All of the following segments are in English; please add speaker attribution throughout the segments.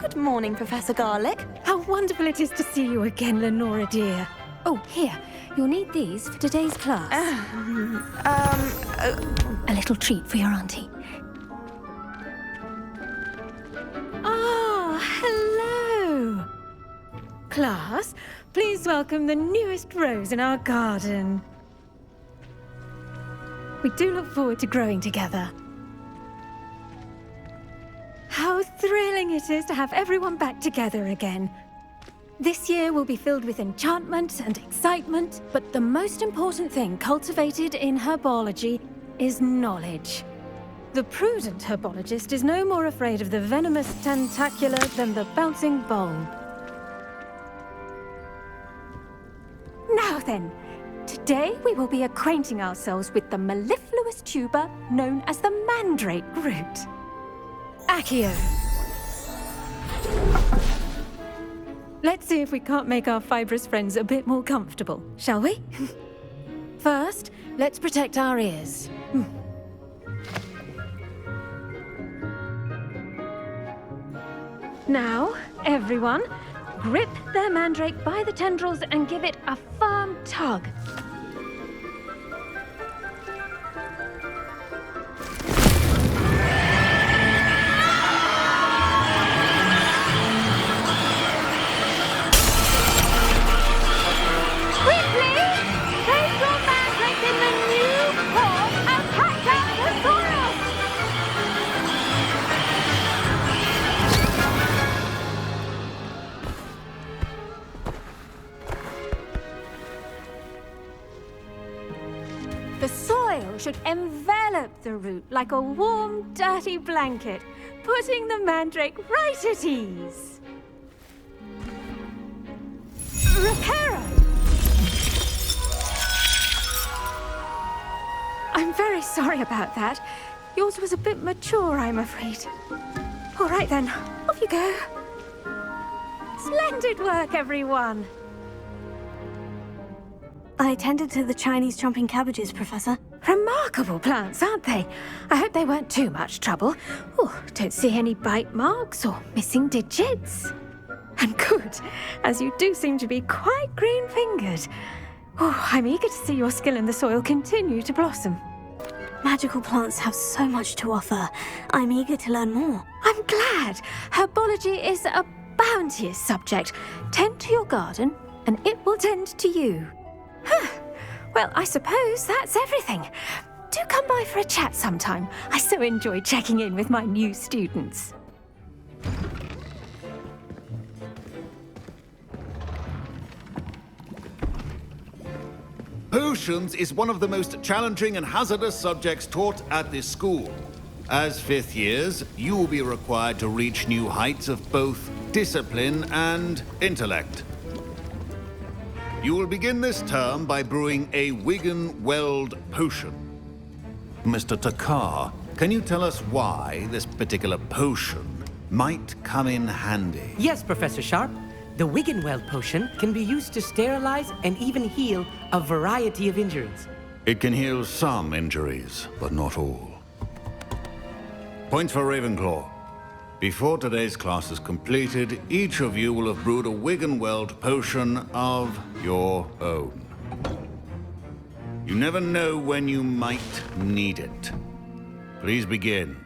Speaker 1: Good morning, Professor Garlick.
Speaker 2: How wonderful it is to see you again, Lenora dear. Oh, here. You'll need these for today's class. A little treat for your auntie. Ah, hello. Class, please welcome the newest rose in our garden. We do look forward to growing together. How thrilling it is to have everyone back together again. This year will be filled with enchantment and excitement, but the most important thing cultivated in herbology is knowledge. The prudent herbologist is no more afraid of the venomous tentacula than the bouncing bulb. Now then, today we will be acquainting ourselves with the mellifluous tuber known as the mandrake root. Accio. Let's see if we can't make our fibrous friends a bit more comfortable, shall we? First, let's protect our ears. Now, everyone, grip their mandrake by the tendrils and give it a firm tug. The soil should envelop the root like a warm, dirty blanket, putting the mandrake right at ease. Reparo! I'm very sorry about that. Yours was a bit mature, I'm afraid. All right then, off you go. Splendid work, everyone.
Speaker 1: I tended to the Chinese chomping cabbages, Professor.
Speaker 2: Remarkable plants, aren't they? I hope they weren't too much trouble. Oh, don't see any bite marks or missing digits. And good, as you do seem to be quite green-fingered. Oh, I'm eager to see your skill in the soil continue to blossom.
Speaker 1: Magical plants have so much to offer. I'm eager to learn more.
Speaker 2: I'm glad. Herbology is a bounteous subject. Tend to your garden, and it will tend to you. Well, I suppose that's everything. Do come by for a chat sometime. I so enjoy checking in with my new students.
Speaker 3: Potions is one of the most challenging and hazardous subjects taught at this school. As fifth years, you will be required to reach new heights of both discipline and intellect. You will begin this term by brewing a Wigan-Weld potion. Mr. Takar, can you tell us why this particular potion might come in handy?
Speaker 4: Yes, Professor Sharp. The Wigan-Weld potion can be used to sterilize and even heal a variety of injuries.
Speaker 3: It can heal some injuries, but not all. Points for Ravenclaw. Before today's class is completed, each of you will have brewed a Wigan-Weld potion of your own. You never know when you might need it. Please begin.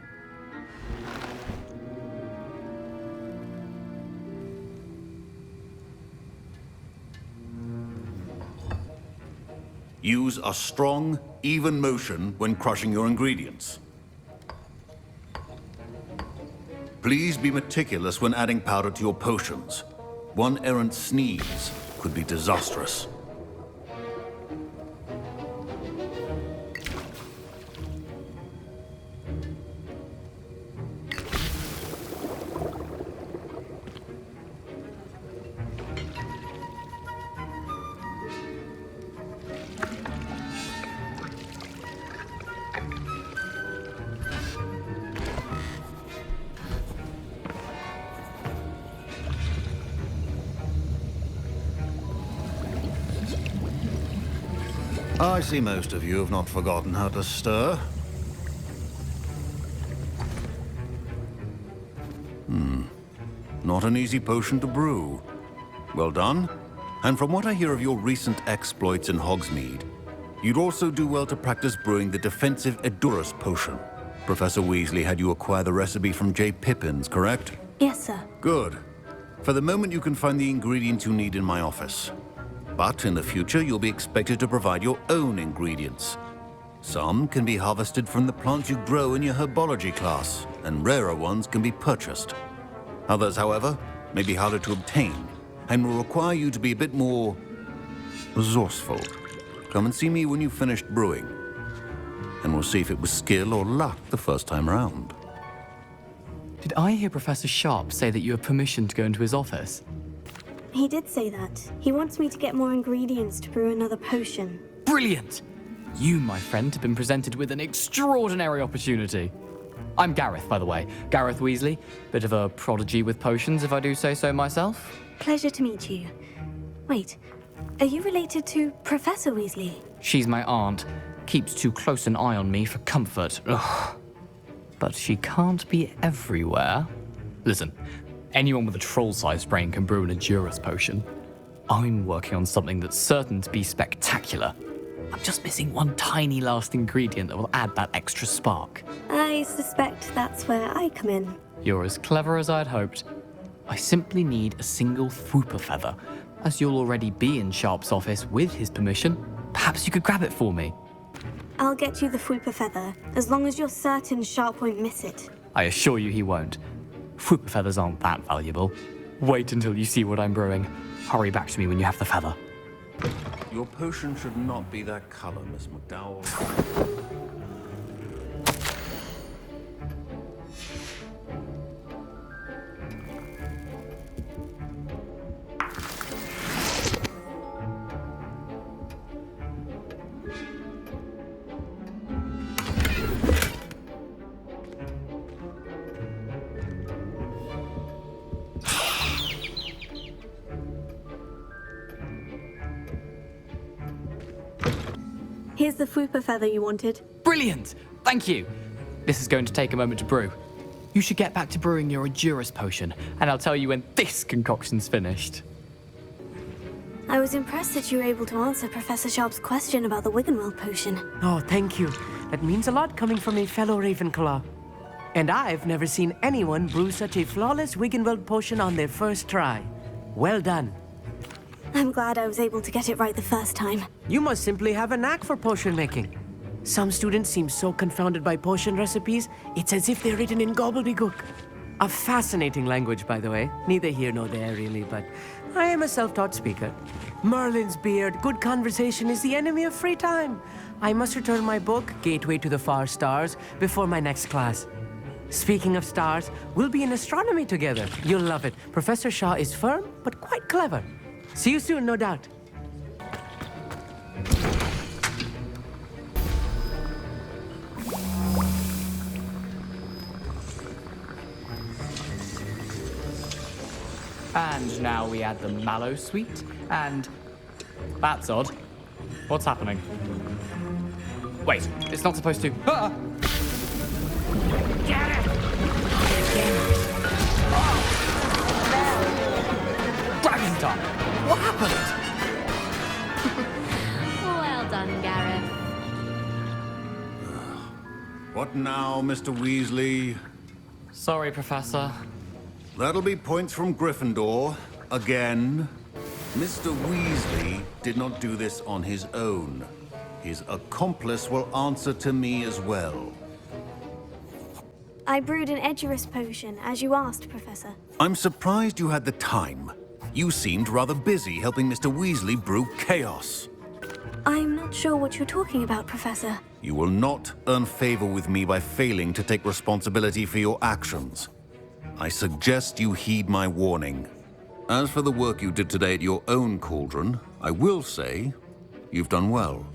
Speaker 3: Use a strong, even motion when crushing your ingredients. Please be meticulous when adding powder to your potions. One errant sneeze could be disastrous. I see most of you have not forgotten how to stir. not an easy potion to brew. Well done. And from what I hear of your recent exploits in Hogsmeade, you'd also do well to practice brewing the defensive Edurus potion. Professor Weasley had you acquire the recipe from J. Pippins, correct?
Speaker 1: Yes, sir.
Speaker 3: Good. For the moment, you can find the ingredients you need in my office. But in the future, you'll be expected to provide your own ingredients. Some can be harvested from the plants you grow in your herbology class, and rarer ones can be purchased. Others, however, may be harder to obtain, and will require you to be a bit more resourceful. Come and see me when you've finished brewing, and we'll see if it was skill or luck the first time around.
Speaker 5: Did I hear Professor Sharp say that you have permission to go into his office?
Speaker 1: He did say that. He wants me to get more ingredients to brew another potion.
Speaker 5: Brilliant! You, my friend, have been presented with an extraordinary opportunity. I'm Gareth, by the way. Gareth Weasley. Bit of a prodigy with potions, if I do say so myself.
Speaker 1: Pleasure to meet you. Wait, are you related to Professor Weasley?
Speaker 5: She's my aunt. Keeps too close an eye on me for comfort. Ugh. But she can't be everywhere. Listen, anyone with a troll-sized brain can brew an Edurus potion. I'm working on something that's certain to be spectacular. I'm just missing one tiny last ingredient that will add that extra spark.
Speaker 1: I suspect that's where I come in.
Speaker 5: You're as clever as I'd hoped. I simply need a single Fwooper feather. As you'll already be in Sharp's office with his permission, perhaps you could grab it for me.
Speaker 1: I'll get you the Fwooper feather, as long as you're certain Sharp won't miss it.
Speaker 5: I assure you he won't. Fwooper feathers aren't that valuable. Wait until you see what I'm brewing. Hurry back to me when you have the feather.
Speaker 3: Your potion should not be that color, Miss McDowell.
Speaker 1: Here's the Fwooper feather you wanted.
Speaker 5: Brilliant! Thank you! This is going to take a moment to brew. You should get back to brewing your Edurus potion, and I'll tell you when this concoction's finished.
Speaker 1: I was impressed that you were able to answer Professor Sharp's question about the Wiggenweld potion.
Speaker 4: Oh, thank you. That means a lot coming from a fellow Ravenclaw. And I've never seen anyone brew such a flawless Wiggenweld potion on their first try. Well done.
Speaker 1: I'm glad I was able to get it right the first time.
Speaker 4: You must simply have a knack for potion making. Some students seem so confounded by potion recipes, it's as if they're written in gobbledygook. A fascinating language, by the way. Neither here nor there, really, but I am a self-taught speaker. Merlin's beard, good conversation is the enemy of free time. I must return my book, Gateway to the Far Stars, before my next class. Speaking of stars, we'll be in astronomy together. You'll love it. Professor Shaw is firm, but quite clever. See you soon, no doubt.
Speaker 5: And now we add the mallow sweet, and... That's odd. What's happening? Wait, it's not supposed to... Ah! Get it! Dragon time! What happened?
Speaker 6: Well done, Gareth.
Speaker 3: What now, Mr. Weasley?
Speaker 5: Sorry, Professor.
Speaker 3: That'll be points from Gryffindor, again. Mr. Weasley did not do this on his own. His accomplice will answer to me as well.
Speaker 1: I brewed an Edurus potion, as you asked, Professor.
Speaker 3: I'm surprised you had the time. You seemed rather busy helping Mr. Weasley brew chaos.
Speaker 1: I'm not sure what you're talking about, Professor.
Speaker 3: You will not earn favor with me by failing to take responsibility for your actions. I suggest you heed my warning. As for the work you did today at your own cauldron, I will say you've done well.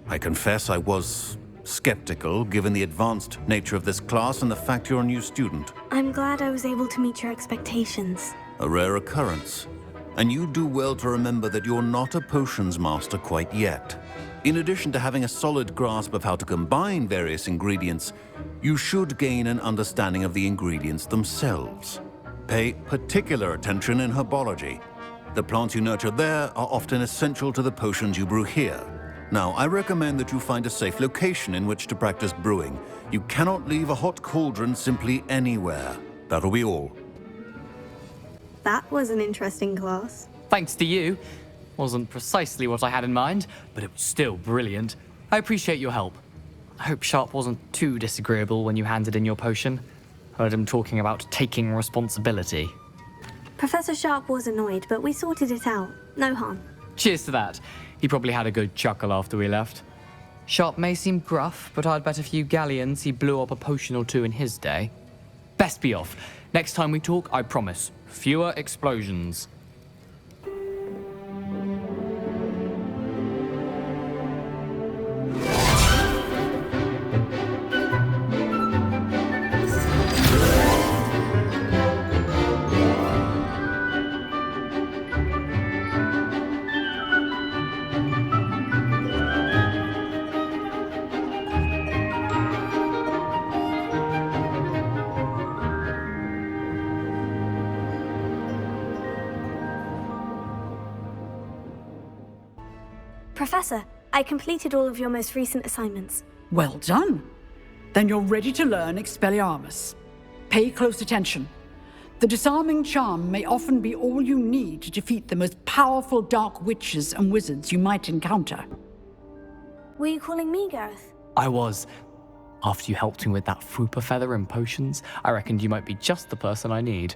Speaker 3: I confess I was skeptical, given the advanced nature of this class and the fact you're a new student.
Speaker 1: I'm glad I was able to meet your expectations.
Speaker 3: A rare occurrence. And you do well to remember that you're not a potions master quite yet. In addition to having a solid grasp of how to combine various ingredients, you should gain an understanding of the ingredients themselves. Pay particular attention in herbology. The plants you nurture there are often essential to the potions you brew here. Now, I recommend that you find a safe location in which to practice brewing. You cannot leave a hot cauldron simply anywhere. That'll be all.
Speaker 1: That was an interesting class.
Speaker 5: Thanks to you. Wasn't precisely what I had in mind, but it was still brilliant. I appreciate your help. I hope Sharp wasn't too disagreeable when you handed in your potion. Heard him talking about taking responsibility.
Speaker 1: Professor Sharp was annoyed, but we sorted it out. No harm.
Speaker 5: Cheers to that. He probably had a good chuckle after we left. Sharp may seem gruff, but I'd bet a few galleons he blew up a potion or two in his day. Best be off. Next time we talk, I promise, fewer explosions.
Speaker 1: Professor, I completed all of your most recent assignments.
Speaker 7: Well done. Then you're ready to learn Expelliarmus. Pay close attention. The disarming charm may often be all you need to defeat the most powerful dark witches and wizards you might encounter.
Speaker 1: Were you calling me, Gareth?
Speaker 5: I was. After you helped me with that Fupa feather and potions, I reckoned you might be just the person I need.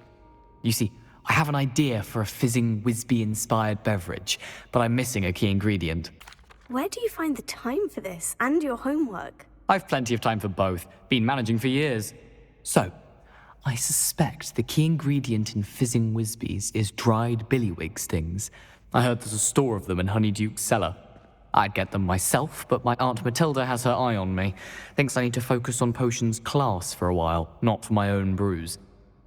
Speaker 5: You see, I have an idea for a fizzing Wisby-inspired beverage, but I'm missing a key ingredient.
Speaker 1: Where do you find the time for this and your homework?
Speaker 5: I've plenty of time for both. Been managing for years. So, I suspect the key ingredient in fizzing Wisbies is dried billywig stings. I heard there's a store of them in Honeyduke's cellar. I'd get them myself, but my Aunt Matilda has her eye on me. Thinks I need to focus on potions class for a while, not for my own brews.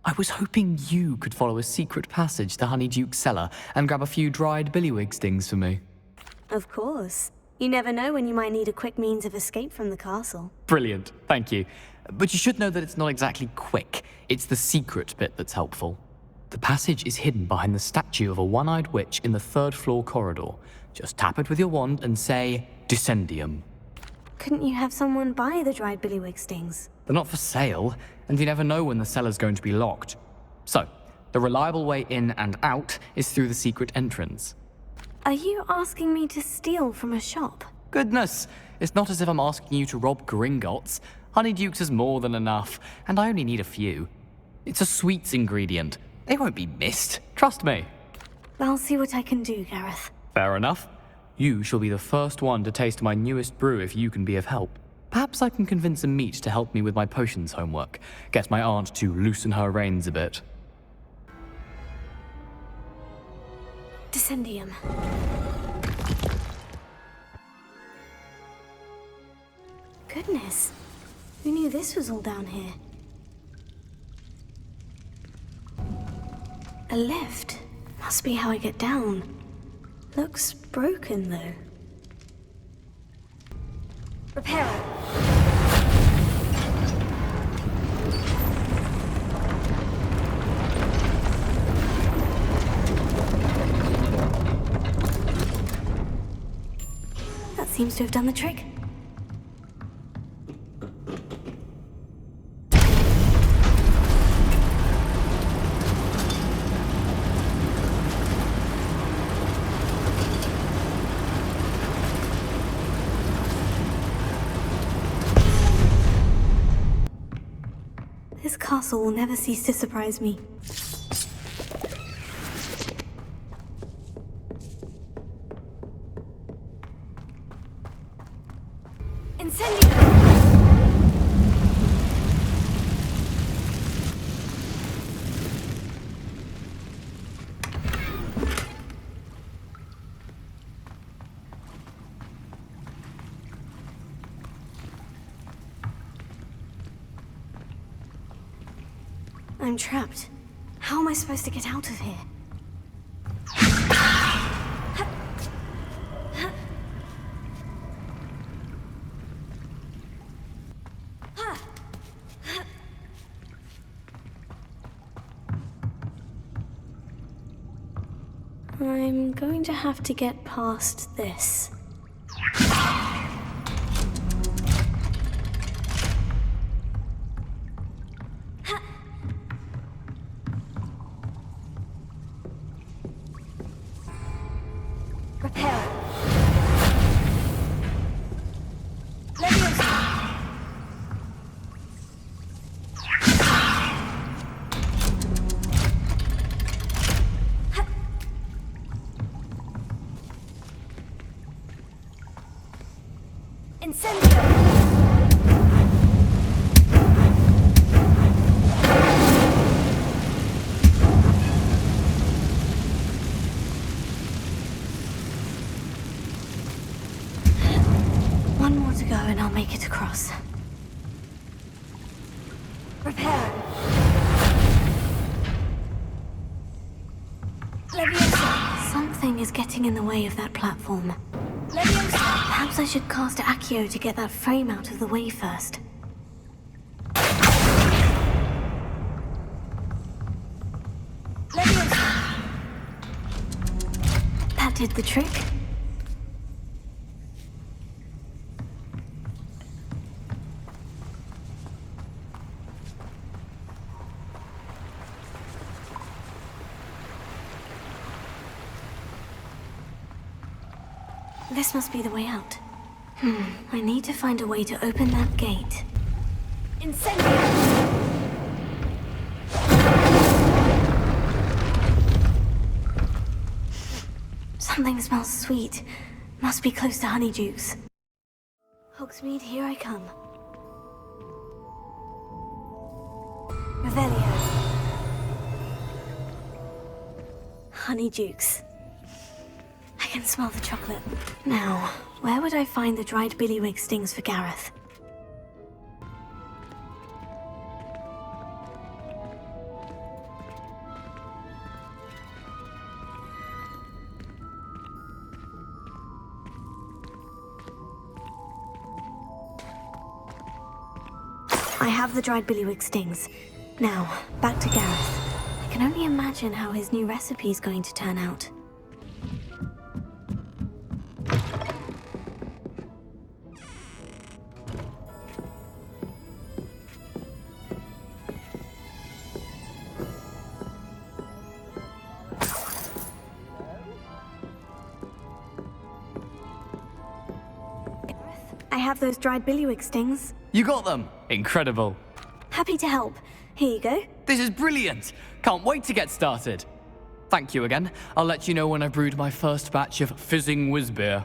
Speaker 5: I was hoping you could follow a secret passage to Honeyduke's cellar and grab a few dried billywig stings for me.
Speaker 1: Of course. You never know when you might need a quick means of escape from the castle.
Speaker 5: Brilliant, thank you. But you should know that it's not exactly quick. It's the secret bit that's helpful. The passage is hidden behind the statue of a one-eyed witch in the third-floor corridor. Just tap it with your wand and say, Dissendium.
Speaker 1: Couldn't you have someone buy the dried billywig stings?
Speaker 5: They're not for sale, and you never know when the cellar's going to be locked. So, the reliable way in and out is through the secret entrance.
Speaker 1: Are you asking me to steal from a shop?
Speaker 5: Goodness, it's not as if I'm asking you to rob Gringotts. Honeyduke's is more than enough, and I only need a few. It's a sweets ingredient. It won't be missed, trust me.
Speaker 1: I'll see what I can do, Gareth.
Speaker 5: Fair enough. You shall be the first one to taste my newest brew if you can be of help. Perhaps I can convince a meat to help me with my potions homework. Get my aunt to loosen her reins a bit.
Speaker 1: Dissendium. Goodness. Who knew this was all down here? A lift. Must be how I get down. Looks broken, though. Repair it. That seems to have done the trick. This castle will never cease to surprise me. Incendio! I'm trapped. How am I supposed to get out of here? I'm going to have to get past this. Repair. One more to go and I'll make it across. Repair. Leviosa. Something is getting in the way of that platform. Leviosa. Perhaps I should cast Accio to get that frame out of the way first. Leviosa. That did the trick. This must be the way out. I need to find a way to open that gate. Incendio! Something smells sweet. Must be close to Honeydukes. Hogsmeade, here I come. Revelio. Honeydukes. I can smell the chocolate. Now, where would I find the dried billywig stings for Gareth? I have the dried billywig stings. Now, back to Gareth. I can only imagine how his new recipe is going to turn out. I have those dried billywig stings.
Speaker 5: You got them! Incredible.
Speaker 1: Happy to help. Here you go.
Speaker 5: This is brilliant! Can't wait to get started. Thank you again. I'll let you know when I've brewed my first batch of fizzing whiz beer.